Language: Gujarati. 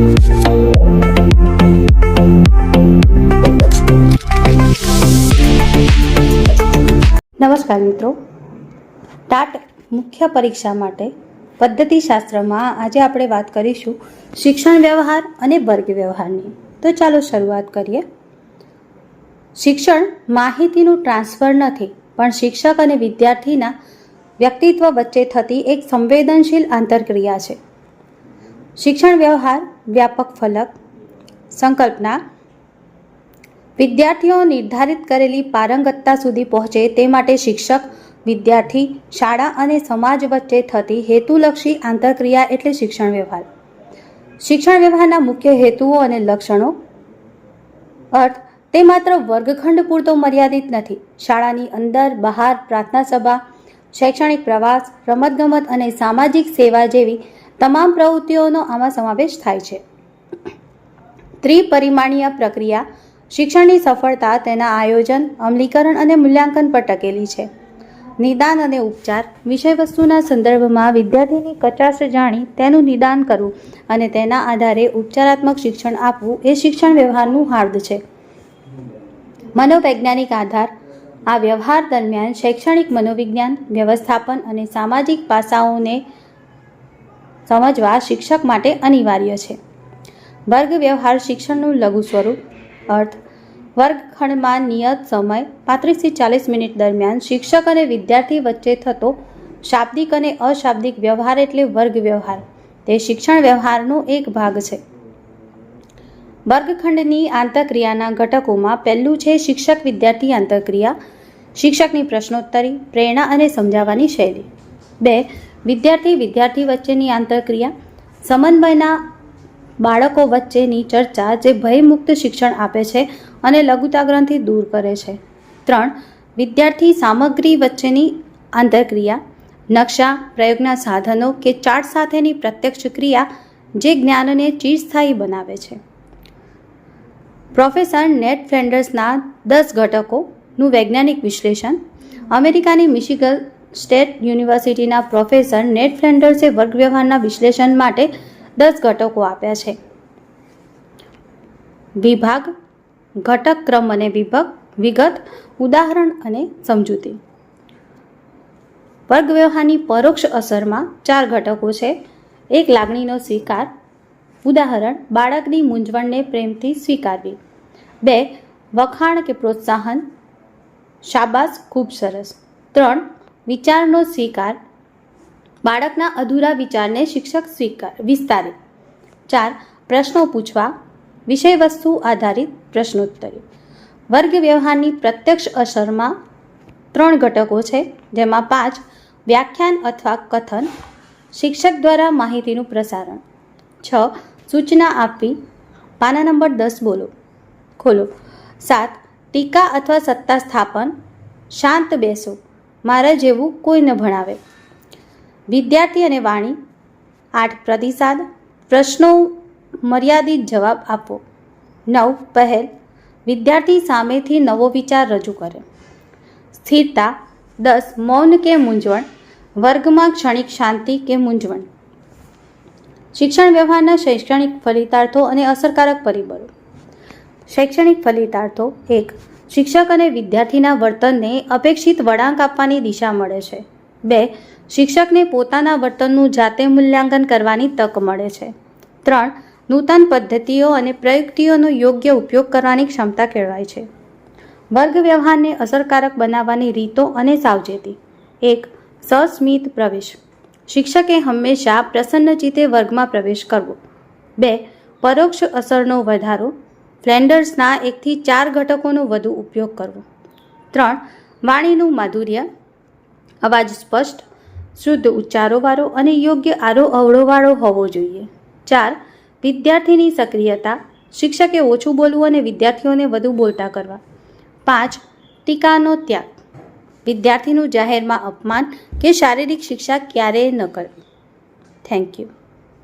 નમસ્કાર મિત્રો, ટાટ મુખ્ય પરીક્ષા માટે પદ્ધતિશાસ્ત્રમાં આજે આપણે વાત કરીશું શિક્ષણ વ્યવહાર અને વર્ગ વ્યવહારની. તો ચાલો શરૂઆત કરીએ. શિક્ષણ માહિતીનું ટ્રાન્સફર નથી, પણ શિક્ષક અને વિદ્યાર્થીના વ્યક્તિત્વ વચ્ચે થતી એક સંવેદનશીલ આંતરક્રિયા છે. શિક્ષણ વ્યવહાર વ્યાપક ફલક સંકલ્પના વિદ્યાર્થીઓ નિર્ધારિત કરેલી પારંગતતા સુધી પહોંચે તે માટે શિક્ષક, વિદ્યાર્થી, શાળા અને સમાજ વચ્ચે થતી હેતુલક્ષી આંતરક્રિયા એટલે શિક્ષણ વ્યવહાર. શિક્ષણ વ્યવહારના મુખ્ય હેતુઓ અને લક્ષણો. અર્થ: તે માત્ર વર્ગખંડ પૂરતો મર્યાદિત નથી. શાળાની અંદર, બહાર, પ્રાર્થના સભા, શૈક્ષણિક પ્રવાસ, રમતગમત અને સામાજિક સેવા જેવી તમામ પ્રવૃત્તિઓનો આમાં સમાવેશ થાય છે. ત્રિપરિમાણીય પ્રક્રિયા. શિક્ષણની સફળતા તેના આયોજન, અમલીકરણ અને મૂલ્યાંકન પર ટકેલી છે. નિદાન અને ઉપચાર. વિષયવસ્તુના સંદર્ભમાં વિદ્યાર્થીની કચાશ જાણી તેનું નિદાન કરવું અને તેના આધારે ઉપચારાત્મક શિક્ષણ આપવું એ શિક્ષણ વ્યવહારનું હાર્દ છે. મનોવૈજ્ઞાનિક આધાર. આ વ્યવહાર દરમિયાન શૈક્ષણિક મનોવિજ્ઞાન, વ્યવસ્થાપન અને સામાજિક પાસાઓને સમજવા શિક્ષક માટે અનિવાર્ય છે. વર્ગ વ્યવહાર શિક્ષણનું લઘુ સ્વરૂપ. અર્થ: વર્ગખંડમાં નિયત સમય 35 થી 40 મિનિટ દરમિયાન શિક્ષક અને વિદ્યાર્થી વચ્ચે થતો શાબ્દિક અને અશાબ્દિક વ્યવહાર એટલે વર્ગ વ્યવહાર. તે શિક્ષણ વ્યવહારનો એક ભાગ છે. વર્ગખંડની આંતરક્રિયાના ઘટકોમાં પહેલું છે શિક્ષક વિદ્યાર્થી આંતરક્રિયા. શિક્ષકની પ્રશ્નોત્તરી, પ્રેરણા અને સમજાવવાની શૈલી. 2. વિદ્યાર્થી વિદ્યાર્થી વચ્ચેની આંતરક્રિયા. સમન્વયના બાળકો વચ્ચેની ચર્ચા જે ભયમુક્ત શિક્ષણ આપે છે અને લઘુતાગ્રહથી દૂર કરે છે. 3. વિદ્યાર્થી સામગ્રી વચ્ચેની આંતરક્રિયા. નકશા, પ્રયોગના સાધનો કે ચાર્ટ સાથેની પ્રત્યક્ષ ક્રિયા જે જ્ઞાનને ચિરસ્થાયી બનાવે છે. પ્રોફેસર નેટ ફ્લેન્ડર્સના 10 ઘટકોનું વૈજ્ઞાનિક વિશ્લેષણ. અમેરિકાની મિશિગન સ્ટેટ યુનિવર્સિટીના પ્રોફેસર નેટ ફ્લેન્ડર્સે વર્ગ વ્યવહારના વિશ્લેષણ માટે 10 ઘટકો આપ્યા છે. વિભાગ, ઘટક, ક્રમ અને વિગત, ઉદાહરણ અને સમજૂતી. વર્ગ વ્યવહારની પરોક્ષ અસરમાં 4 ઘટકો છે. 1. લાગણીનો સ્વીકાર. ઉદાહરણ: બાળકની મૂંઝવણને પ્રેમથી સ્વીકારવી. 2. વખાણ કે પ્રોત્સાહન. શાબાશ, ખૂબ સરસ. 3. વિચારનો સ્વીકાર. બાળકના અધૂરા વિચારને શિક્ષક વિસ્તારે. 4. પ્રશ્નો પૂછવા. વિષયવસ્તુ આધારિત પ્રશ્નોત્તરી. વર્ગ વ્યવહારની પ્રત્યક્ષ અસરમાં 3 ઘટકો છે, જેમાં 5. વ્યાખ્યાન અથવા કથન. શિક્ષક દ્વારા માહિતીનું પ્રસારણ. 6. સૂચના આપવી. પાના નંબર 10 ખોલો. 7. ટીકા અથવા સત્તા સ્થાપન. શાંત બેસો, મારા જેવું કોઈ ન ભણાવે. વિદ્યાર્થી અને વાણી. 8. પ્રતિસાદ. પ્રશ્નો મર્યાદિત જવાબ આપો. 9. પહેલ. વિદ્યાર્થી સામેથી નવો વિચાર રજૂ કરે. સ્થિરતા. 10. મૌન કે મૂંઝવણ. વર્ગમાં ક્ષણિક શાંતિ કે મૂંઝવણ. શિક્ષણ વ્યવહારના શૈક્ષણિક ફલિતાર્થો અને અસરકારક પરિબળો. શૈક્ષણિક ફલિતાર્થો. 1. શિક્ષક અને વિદ્યાર્થીના વર્તનને અપેક્ષિત વળાંક આપવાની દિશા મળે છે. 2. શિક્ષકને પોતાના વર્તનનું જાતે મૂલ્યાંકન કરવાની તક મળે છે. 3. નૂતન પદ્ધતિઓ અને પ્રયુક્તિઓનો યોગ્ય ઉપયોગ કરવાની ક્ષમતા કેળવાય છે. વર્ગ વ્યવહારને અસરકારક બનાવવાની રીતો અને સાવચેતી. 1. સસ્મિત પ્રવેશ. શિક્ષકે હંમેશા પ્રસન્નચિત્તે વર્ગમાં પ્રવેશ કરવો. 2. પરોક્ષ અસરનો વધારો. ફ્લેન્ડર્સના 1 થી 4 ઘટકોનો વધુ ઉપયોગ કરવો. 3. વાણીનું માધુર્ય. અવાજ સ્પષ્ટ, શુદ્ધ ઉચ્ચારોવાળો અને યોગ્ય આરોહ અવળોવાળો હોવો જોઈએ. 4. વિદ્યાર્થીની સક્રિયતા. શિક્ષકે ઓછું બોલવું અને વિદ્યાર્થીઓને વધુ બોલતા કરવા. 5. ટીકાનો ત્યાગ. વિદ્યાર્થીનું જાહેરમાં અપમાન કે શારીરિક શિક્ષા ક્યારેય ન કરવી. Thank you.